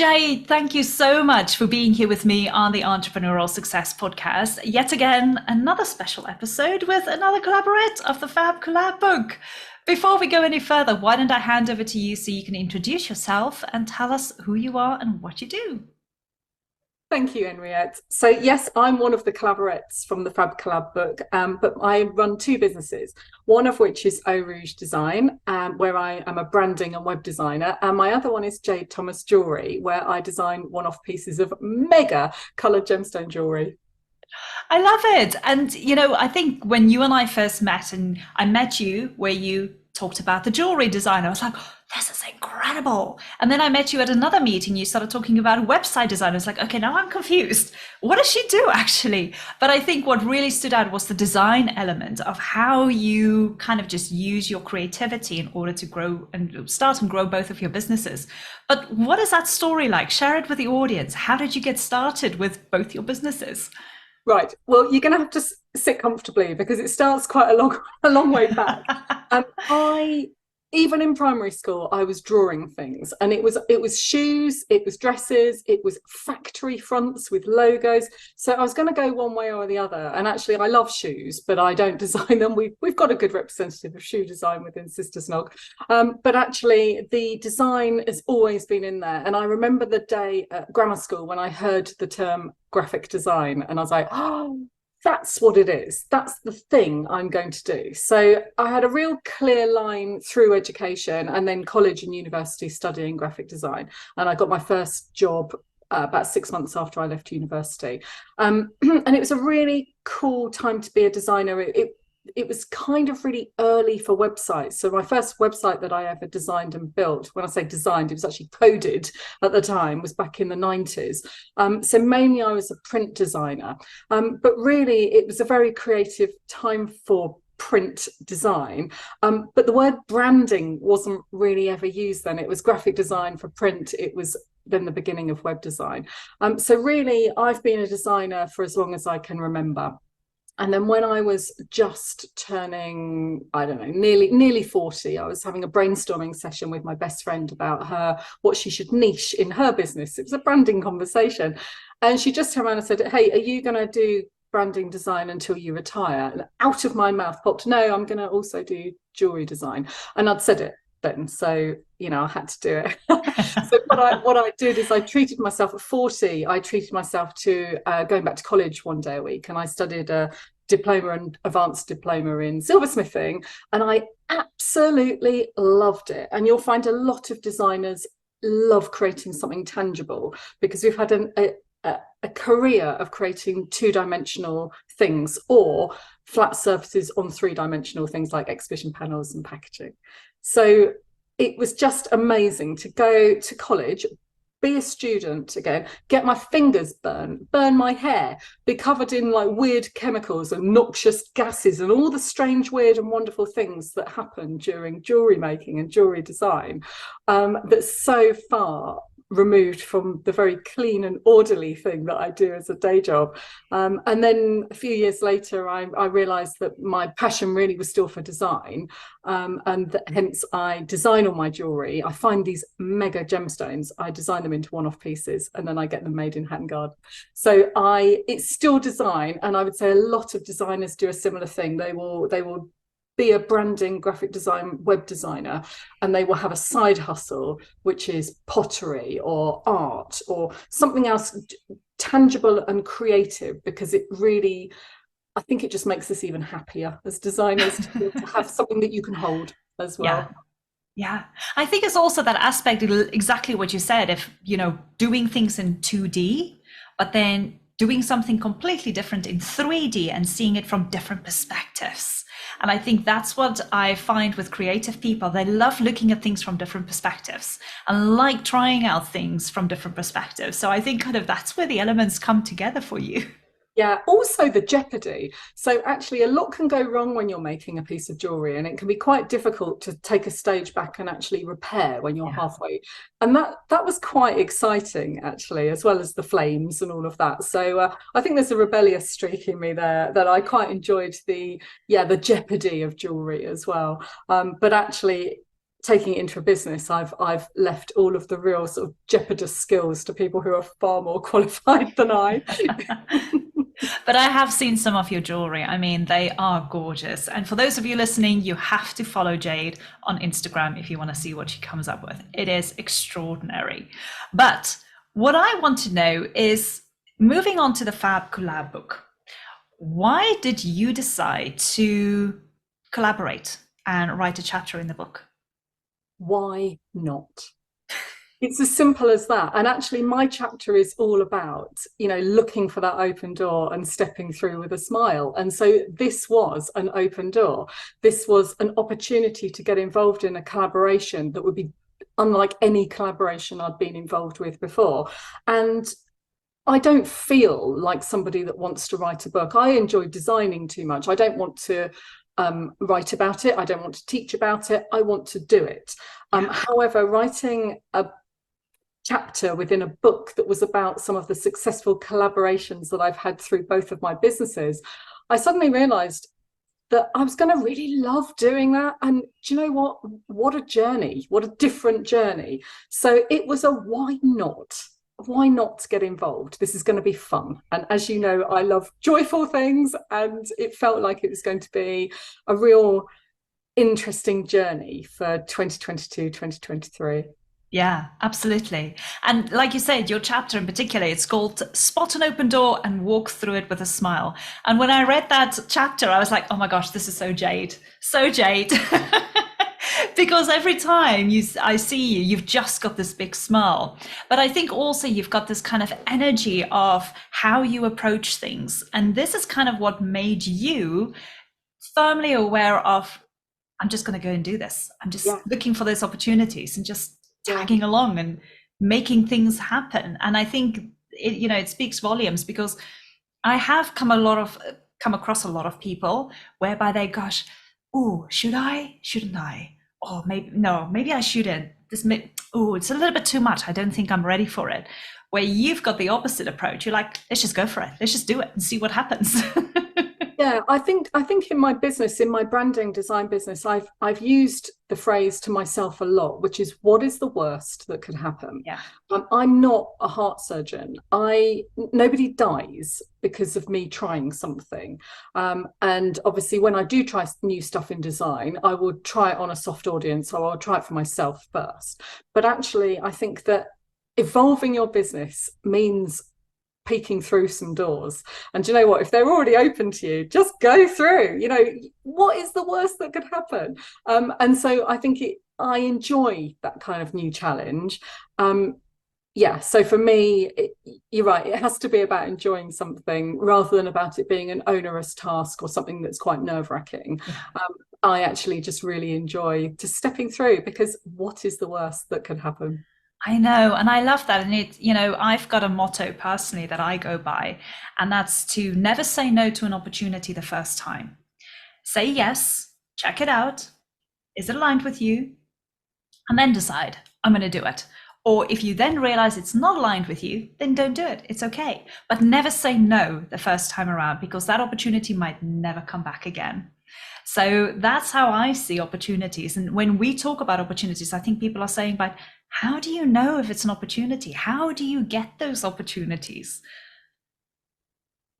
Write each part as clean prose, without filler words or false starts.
Jade, thank you so much for being here with me on the Entrepreneurial Success Podcast. Yet again, another special episode with another collaborate of the Fab Collab Book. Before we go any further, why don't I hand over to you so you can introduce yourself and tell us who you are and what you do? Thank you, Henriette. So yes, I'm one of the collaborates from the Fab Collab Book, but I run two businesses, one of which is Eau Rouge Design, where I am a branding and web designer, and my other one is Jade Thomas Jewellery, where I design one-off pieces of mega coloured gemstone jewellery. I love it. And, I think when you and I first met, and I met you where you talked about the jewelry design, I was like, oh, this is incredible. And then I met you at another meeting. You started talking about website design. I was like, okay, now I'm confused. What does she do actually? But I think what really stood out was the design element of how you kind of just use your creativity in order to grow and start and grow both of your businesses. But what is that story like? Share it with the audience. How did you get started with both your businesses? Right. Well, you're going to have to sit comfortably because it starts quite a long way back. I even in primary school, I was drawing things, and it was shoes, it was dresses, it was factory fronts with logos. So I was going to go one way or the other. And actually, I love shoes, but I don't design them. We've got a good representative of shoe design within Sister Snog, but actually, the design has always been in there. And I remember the day at grammar school when I heard the term graphic design, and I was like, oh, that's what it is. That's the thing I'm going to do. So I had a real clear line through education and then college and university studying graphic design. And I got my first job about 6 months after I left university. And it was a really cool time to be a designer. It was kind of really early for websites. So my first website that I ever designed and built, when I say designed, it was actually coded at the time, was back in the 90s. So mainly I was a print designer, but really it was a very creative time for print design. But the word branding wasn't really ever used then. It was graphic design for print. It was then the beginning of web design. So really I've been a designer for as long as I can remember. And then when I was just turning, I don't know, nearly 40, I was having a brainstorming session with my best friend about what she should niche in her business. It was a branding conversation. And she just turned around and said, hey, are you going to do branding design until you retire? And out of my mouth popped, no, I'm going to also do jewelry design. And I'd said it then, so I had to do it. So what I did is I treated myself at 40. I treated myself to going back to college one day a week, and I studied a diploma and advanced diploma in silversmithing, and I absolutely loved it. And you'll find a lot of designers love creating something tangible because we've had a career of creating two-dimensional things or flat surfaces on three-dimensional things like exhibition panels and packaging. So it was just amazing to go to college, be a student again, get my fingers burn my hair, be covered in like weird chemicals and noxious gases and all the strange, weird and wonderful things that happen during jewelry making and jewelry design, that's so far removed from the very clean and orderly thing that I do as a day job. And then a few years later, I realized that my passion really was still for design. And hence I design all my jewelry. I find these mega gemstones, I design them into one-off pieces, and then I get them made in hand guard. So it's still design. And I would say a lot of designers do a similar thing. They will be a branding, graphic design, web designer, and they will have a side hustle, which is pottery or art or something else tangible and creative, because it really, I think it just makes us even happier as designers to have something that you can hold as well. Yeah. Yeah. I think it's also that aspect, exactly what you said, if, doing things in 2D, but then doing something completely different in 3D and seeing it from different perspectives. And I think that's what I find with creative people. They love looking at things from different perspectives and like trying out things from different perspectives. So I think kind of that's where the elements come together for you. Yeah, also the jeopardy. So actually a lot can go wrong when you're making a piece of jewelry, and it can be quite difficult to take a stage back and actually repair when you're halfway. And that was quite exciting actually, as well as the flames and all of that. So I think there's a rebellious streak in me there that I quite enjoyed the jeopardy of jewelry as well. But actually taking it into a business, I've left all of the real sort of jeopardous skills to people who are far more qualified than I. But I have seen some of your jewelry. I mean, they are gorgeous. And for those of you listening, you have to follow Jade on Instagram if you want to see what she comes up with. It is extraordinary. But what I want to know is, moving on to the Fab Collab book, why did you decide to collaborate and write a chapter in the book? Why not? It's as simple as that. And actually, my chapter is all about, looking for that open door and stepping through with a smile. And so this was an open door. This was an opportunity to get involved in a collaboration that would be unlike any collaboration I'd been involved with before. And I don't feel like somebody that wants to write a book. I enjoy designing too much. I don't want to write about it. I don't want to teach about it. I want to do it. However, writing a chapter within a book that was about some of the successful collaborations that I've had through both of my businesses, I suddenly realized that I was going to really love doing that. And do you know what? What a journey, what a different journey. So it was a why not? Why not get involved? This is going to be fun. And as you know, I love joyful things, and it felt like it was going to be a real interesting journey for 2022, 2023. Yeah, absolutely. And like you said, your chapter in particular, it's called Spot an Open Door and Walk Through It with a Smile. And when I read that chapter, I was like, oh my gosh, this is so Jade. So Jade. Because every time I see you, you've just got this big smile. But I think also you've got this kind of energy of how you approach things. And this is kind of what made you firmly aware of, I'm just going to go and do this. I'm just looking for those opportunities and just tagging along and making things happen. And I think it speaks volumes, because I have come across a lot of people whereby they, gosh, oh, shouldn't I, or maybe I shouldn't, it's a little bit too much, I don't think I'm ready for it. Where you've got the opposite approach, you're like, let's just go for it, let's just do it and see what happens. Yeah, I think in my business, in my branding design business, I've used the phrase to myself a lot, which is, what is the worst that could happen? Yeah. I'm not a heart surgeon. Nobody dies because of me trying something. And obviously, when I do try new stuff in design, I will try it on a soft audience, or I'll try it for myself first. But actually, I think that evolving your business means peeking through some doors. And do you know what? If they're already open to you, just go through. What is the worst that could happen? And so I think I enjoy that kind of new challenge. So for me, you're right, it has to be about enjoying something rather than about it being an onerous task or something that's quite nerve-wracking. I actually just really enjoy just stepping through, because what is the worst that could happen? I know, and I love that. And I've got a motto personally that I go by, and that's to never say no to an opportunity the first time. Say yes, check it out. Is it aligned with you? And then decide, I'm going to do it. Or if you then realize it's not aligned with you, then don't do it. It's okay. But never say no the first time around, because that opportunity might never come back again. So that's how I see opportunities. And when we talk about opportunities, I think people are saying, but how do you know if it's an opportunity? How do you get those opportunities?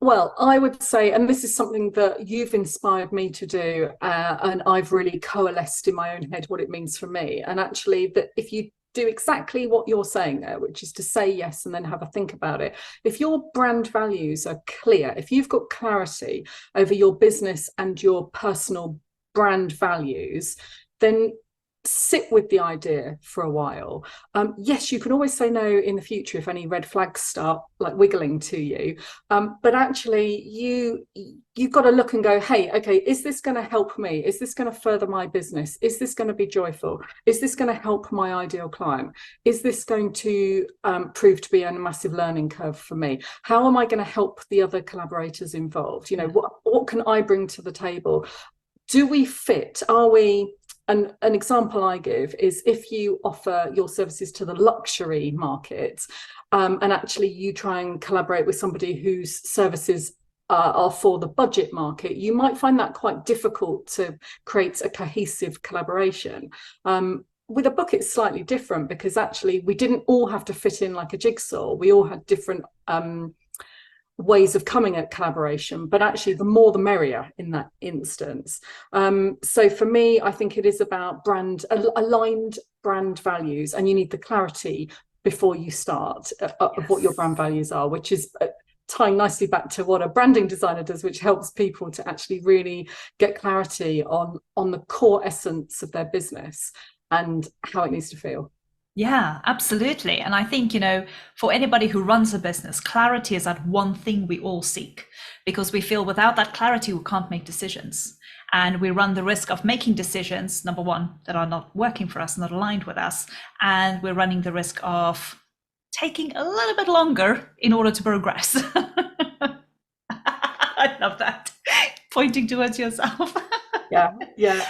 Well, I would say, and this is something that you've inspired me to do, and I've really coalesced in my own head what it means for me. And actually, that if you do exactly what you're saying there, which is to say yes and then have a think about it. If your brand values are clear, if you've got clarity over your business and your personal brand values, then sit with the idea for a while. Yes, you can always say no in the future if any red flags start like wiggling to you. But actually, you've got to look and go, hey, okay, is this going to help me? Is this going to further my business? Is this going to be joyful? Is this going to help my ideal client? Is this going to prove to be a massive learning curve for me? How am I going to help the other collaborators involved? What can I bring to the table? Do we fit? Are we? And an example I give is, if you offer your services to the luxury market, and actually you try and collaborate with somebody whose services are for the budget market, you might find that quite difficult to create a cohesive collaboration. with a book, it's slightly different because actually we didn't all have to fit in like a jigsaw. We all had different ways of coming at collaboration, but actually the more the merrier in that instance. So for me, I think it is about aligned brand values, and you need the clarity before you start of what your brand values are, which is tying nicely back to what a branding designer does, which helps people to actually really get clarity on the core essence of their business and how it needs to feel. Yeah, absolutely. And I think, for anybody who runs a business, clarity is that one thing we all seek, because we feel without that clarity, we can't make decisions. And we run the risk of making decisions, number one, that are not working for us, not aligned with us. And we're running the risk of taking a little bit longer in order to progress. I love that. Pointing towards yourself. Yeah.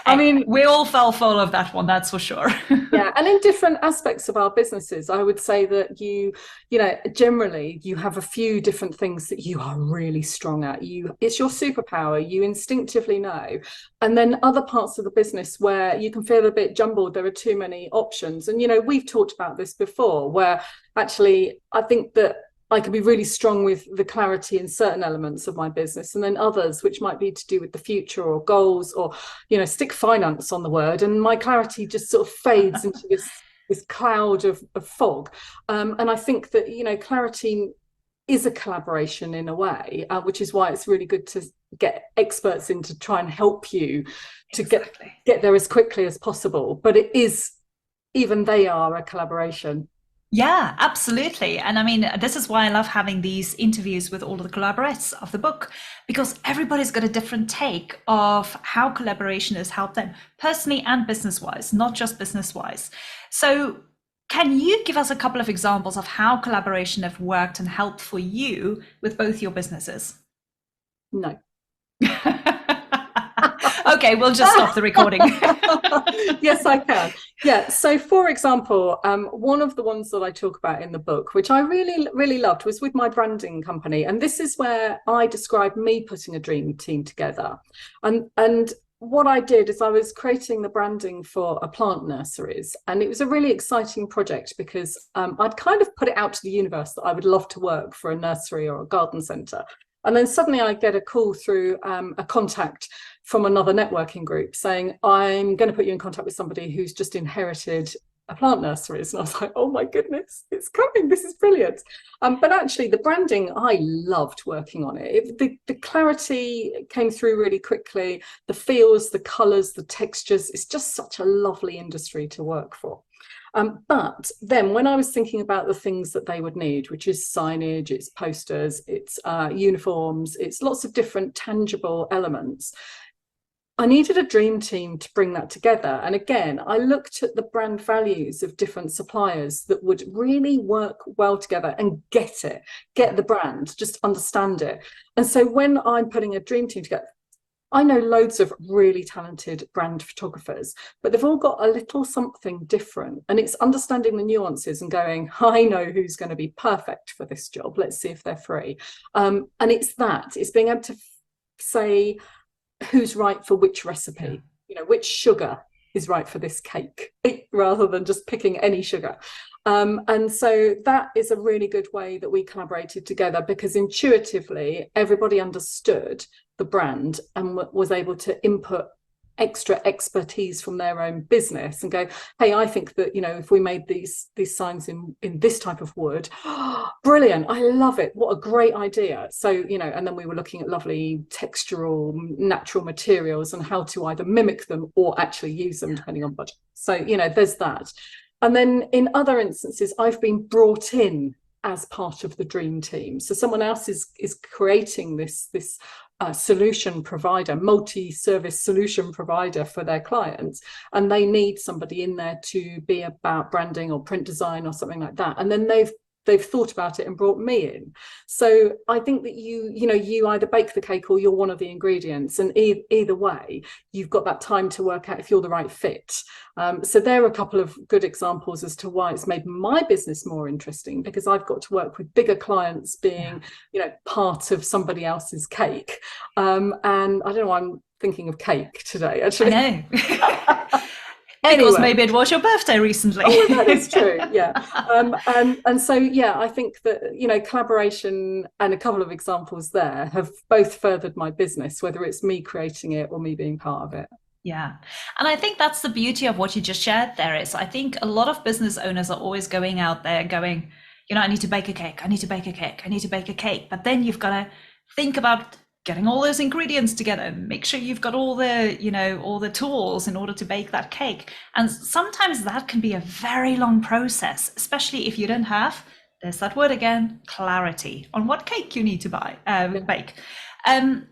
I mean, we all fell foul of that one, that's for sure. Yeah, and in different aspects of our businesses, I would say that generally you have a few different things that you are really strong at. It's your superpower, you instinctively know. And then other parts of the business where you can feel a bit jumbled, there are too many options. And we've talked about this before, where actually I think that I can be really strong with the clarity in certain elements of my business, and then others which might be to do with the future or goals, or stick finance on the word, and my clarity just sort of fades into this cloud of fog. And I think that clarity is a collaboration in a way, which is why it's really good to get experts in to try and help you to get there as quickly as possible. But it is, even they are a collaboration. Yeah, absolutely. And I mean, this is why I love having these interviews with all of the collaborators of the book, because everybody's got a different take of how collaboration has helped them personally and business-wise, not just business-wise. So can you give us a couple of examples of how collaboration have worked and helped for you with both your businesses? No. Okay, we'll just stop the recording. Yes, I can. Yeah. So, for example, one of the ones that I talk about in the book, which I really, really loved, was with my branding company. And this is where I describe me putting a dream team together. And what I did is I was creating the branding for a plant nurseries. And it was a really exciting project because I'd kind of put it out to the universe that I would love to work for a nursery or a garden centre. And then suddenly I get a call through a contact from another networking group saying, I'm going to put you in contact with somebody who's just inherited a plant nurseries. And I was like, oh my goodness, it's coming. This is brilliant. But actually the branding, I loved working on it. The clarity came through really quickly. The feels, the colours, the textures. It's just such a lovely industry to work for. But then when I was thinking about the things that they would need, which is signage, it's posters, it's uniforms, it's lots of different tangible elements, I needed a dream team to bring that together. And again, I looked at the brand values of different suppliers that would really work well together and get the brand, just understand it. And so when I'm putting a dream team together, I know loads of really talented brand photographers, but they've all got a little something different. And it's understanding the nuances and going, I know who's going to be perfect for this job. Let's see if they're free. And it's being able to say who's right for which recipe, which sugar is right for this cake, rather than just picking any sugar. And so that is a really good way that we collaborated together, because intuitively everybody understood the brand and was able to input extra expertise from their own business and go, hey, I think that if we made these signs in this type of wood, brilliant, I love it, what a great idea. So and then we were looking at lovely textural natural materials and how to either mimic them or actually use them depending on budget. So there's that. And then in other instances, I've been brought in as part of the dream team. So someone else is creating this solution provider, multi-service solution provider for their clients, and they need somebody in there to be about branding or print design or something like that. And then they've thought about it and brought me in. So I think that you either bake the cake or you're one of the ingredients, and either way you've got that time to work out if you're the right fit. So there are a couple of good examples as to why it's made my business more interesting, because I've got to work with bigger clients being part of somebody else's cake. And I don't know, I'm thinking of cake today actually. I know. Because Anyway. maybe it was your birthday recently. Oh, well, that is true. Yeah. And so, yeah, I think that, collaboration and a couple of examples there have both furthered my business, whether it's me creating it or me being part of it. Yeah. And I think that's the beauty of what you just shared there is I think a lot of business owners are always going out there going, I need to bake a cake. I need to bake a cake. I need to bake a cake. But then you've got to think about getting all those ingredients together, make sure you've got all the tools in order to bake that cake. And sometimes that can be a very long process, especially if you don't have, there's that word again, clarity on what cake you need to bake.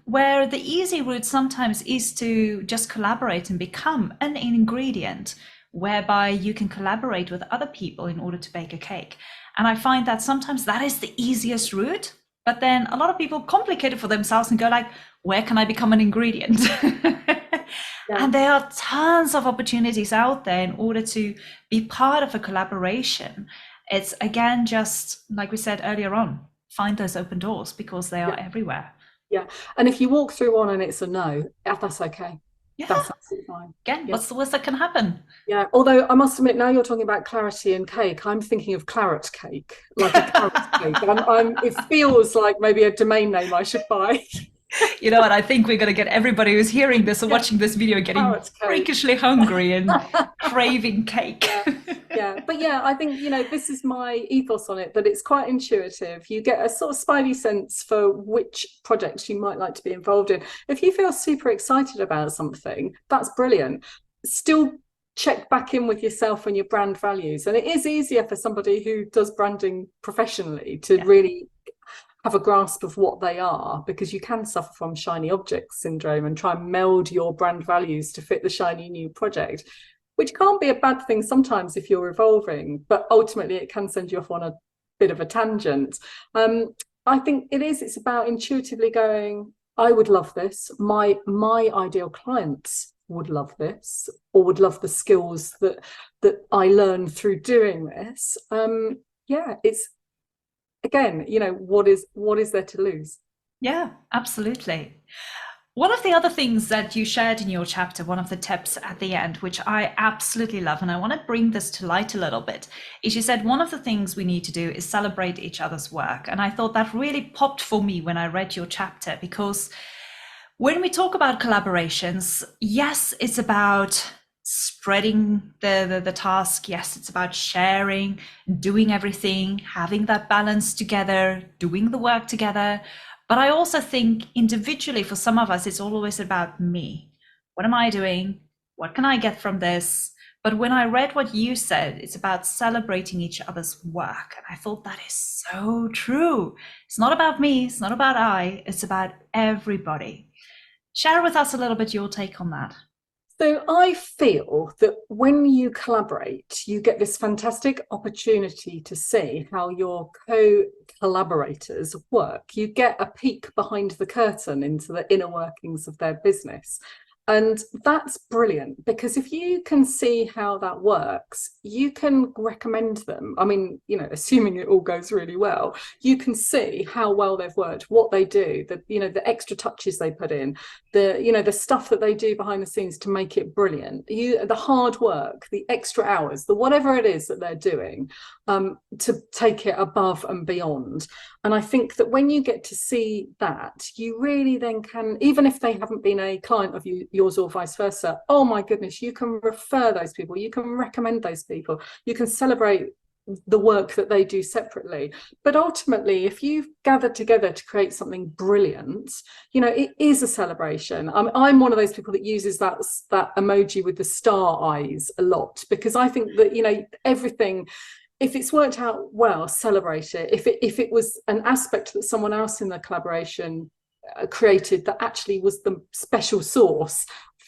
Where the easy route sometimes is to just collaborate and become an ingredient, whereby you can collaborate with other people in order to bake a cake. And I find that sometimes that is the easiest route. But then a lot of people complicate it for themselves and go like, where can I become an ingredient? Yeah. And there are tons of opportunities out there in order to be part of a collaboration. It's again, just like we said earlier on, find those open doors because they are everywhere. Yeah. And if you walk through one and it's a no, that's okay. Yeah. That's absolutely fine. Again, what's the worst that can happen? Yeah. Although I must admit, now you're talking about clarity and cake, I'm thinking of claret cake, like a claret cake. It feels like maybe a domain name I should buy. You know what? I think we're going to get everybody who's hearing this or watching this video getting freakishly hungry and craving cake. Yeah. But yeah, I think, this is my ethos on it, that it's quite intuitive. You get a sort of spidey sense for which projects you might like to be involved in. If you feel super excited about something, that's brilliant. Still check back in with yourself and your brand values. And it is easier for somebody who does branding professionally to really have a grasp of what they are, because you can suffer from shiny object syndrome and try and meld your brand values to fit the shiny new project, which can't be a bad thing sometimes if you're evolving, but ultimately it can send you off on a bit of a tangent. I think it's about intuitively going, I would love this. My ideal clients would love this, or would love the skills that I learned through doing this. It's, again, what is there to lose? Yeah, absolutely. One of the other things that you shared in your chapter, one of the tips at the end, which I absolutely love, and I want to bring this to light a little bit, is you said one of the things we need to do is celebrate each other's work. And I thought that really popped for me when I read your chapter, because when we talk about collaborations, yes, it's about spreading the task. Yes, it's about sharing, doing everything, having that balance together, doing the work together. But I also think individually for some of us, it's always about me. What am I doing? What can I get from this? But when I read what you said, it's about celebrating each other's work. And I thought that is so true. It's not about me. It's not about I. It's about everybody. Share with us a little bit your take on that. So I feel that when you collaborate, you get this fantastic opportunity to see how your co-collaborators work. You get a peek behind the curtain into the inner workings of their business. And that's brilliant, because if you can see how that works, you can recommend them. I mean, assuming it all goes really well, you can see how well they've worked, what they do, the extra touches they put in, the stuff that they do behind the scenes to make it brilliant. The hard work, the extra hours, the whatever it is that they're doing to take it above and beyond. And I think that when you get to see that, you really then can, even if they haven't been a client of yours or vice versa, oh my goodness, you can refer those people, you can recommend those people, you can celebrate the work that they do separately. But ultimately, if you've gathered together to create something brilliant, it is a celebration. I'm one of those people that uses that emoji with the star eyes a lot, because I think that everything, if it's worked out well, celebrate it. If it was an aspect that someone else in the collaboration created that actually was the special sauce,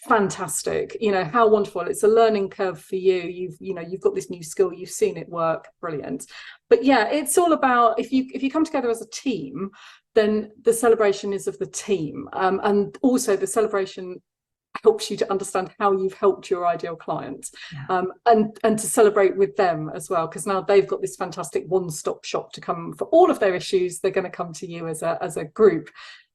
fantastic. How wonderful. It's a learning curve for you. You've got this new skill, you've seen it work, brilliant. But yeah, it's all about, if you come together as a team, then the celebration is of the team, and also the celebration helps you to understand how you've helped your ideal client, and to celebrate with them as well, because now they've got this fantastic one-stop shop to come for all of their issues. They're going to come to you as a group.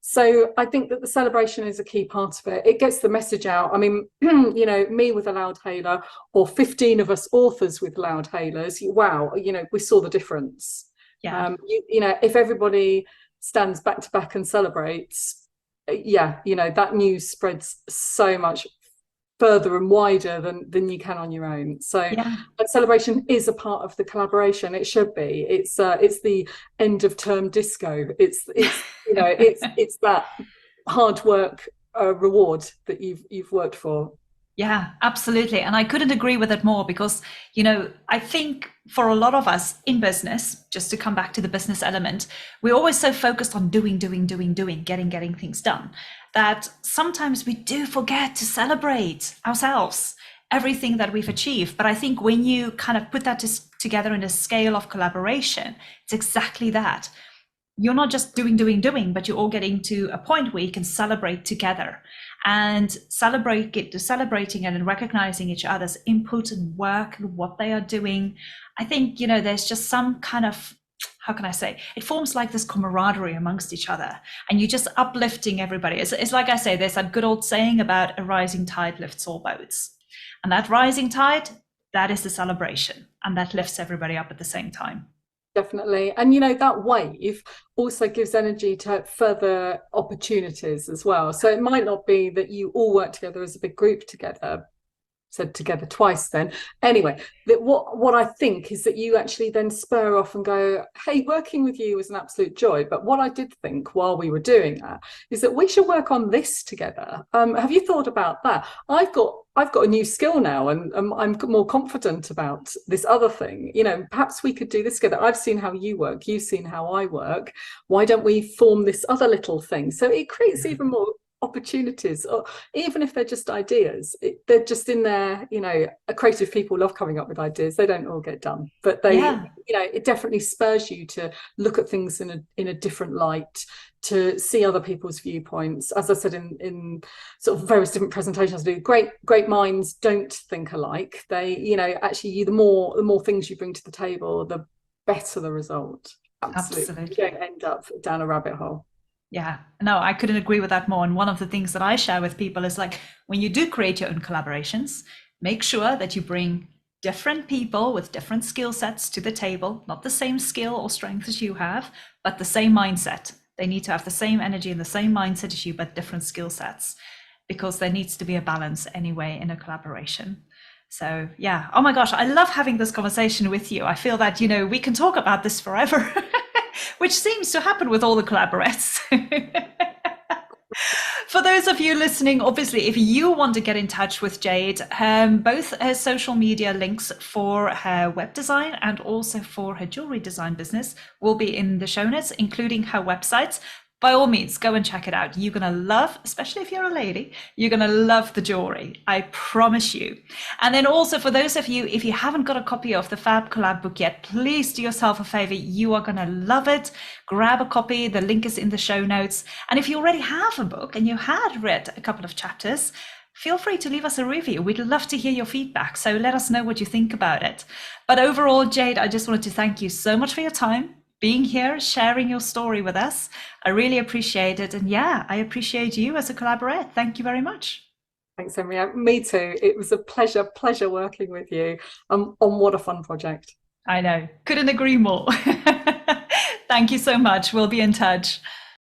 So I think that the celebration is a key part of it. It gets the message out. I mean, you know, me with a loud hailer, or 15 of us authors with loud hailers, wow, you know, we saw the difference. Yeah. You know, if everybody stands back to back and celebrates, yeah, you know, that news spreads so much further and wider than you can on your own. So Yeah. and celebration is a part of the collaboration. It should be. It's the end of term disco. It's you know, it's that hard work reward that you've worked for. Yeah, absolutely. And I couldn't agree with it more because, you know, I think for a lot of us in business, just to come back to the business element, we're always so focused on doing, getting things done, that sometimes we do forget to celebrate ourselves, everything that we've achieved. But I think when you kind of put that together in a scale of collaboration, it's exactly that. You're not just doing, but you're all getting to a point where you can celebrate together and celebrating it and recognizing each other's input and work and what they are doing. I think, you know, there's just some kind of, how can I say, it forms like this camaraderie amongst each other, and you're just uplifting everybody. It's like I say, there's that good old saying about a rising tide lifts all boats. And that rising tide, that is the celebration, and that lifts everybody up at the same time. Definitely. And you know, that wave also gives energy to further opportunities as well. So it might not be that you all work together as a big group together, said together twice then. Anyway, that what I think is that you actually then spur off and go, hey, working with you was an absolute joy. But what I did think while we were doing that is that we should work on this together. Have you thought about that? I've got a new skill now, and I'm more confident about this other thing. You know, perhaps we could do this together. I've seen how you work. You've seen how I work. Why don't we form this other little thing? So it creates even more opportunities, or even if they're just ideas, they're just in there. You know, creative people love coming up with ideas. They don't all get done, but they, Yeah. you know, it definitely spurs you to look at things in a different light, to see other people's viewpoints. As I said in sort of various different presentations I do, great minds don't think alike. They, you know, actually the more things you bring to the table, the better the result. Absolutely. You don't end up down a rabbit hole. Yeah, no, I couldn't agree with that more. And one of the things that I share with people is like, when you do create your own collaborations, make sure that you bring different people with different skill sets to the table, not the same skill or strength as you have, but the same mindset. They need to have the same energy and the same mindset as you, but different skill sets, because there needs to be a balance anyway in a collaboration. So yeah, oh my gosh, I love having this conversation with you. I feel that, you know, we can talk about this forever, which seems to happen with all the collaborates. For those of you listening, obviously, if you want to get in touch with Jade, both her social media links for her web design and also for her jewelry design business will be in the show notes, including her websites. By all means, go and check it out. You're going to love, especially if you're a lady, you're going to love the jewelry. I promise you. And then also for those of you, if you haven't got a copy of the Fab Collab book yet, please do yourself a favor. You are going to love it. Grab a copy. The link is in the show notes. And if you already have a book and you had read a couple of chapters, feel free to leave us a review. We'd love to hear your feedback. So let us know what you think about it. But overall, Jade, I just wanted to thank you so much for your time, being here, sharing your story with us. I really appreciate it. And yeah, I appreciate you as a collaborator. Thank you very much. Thanks, Henriette. Me too. It was a pleasure working with you on what a fun project. I know. Couldn't agree more. Thank you so much. We'll be in touch.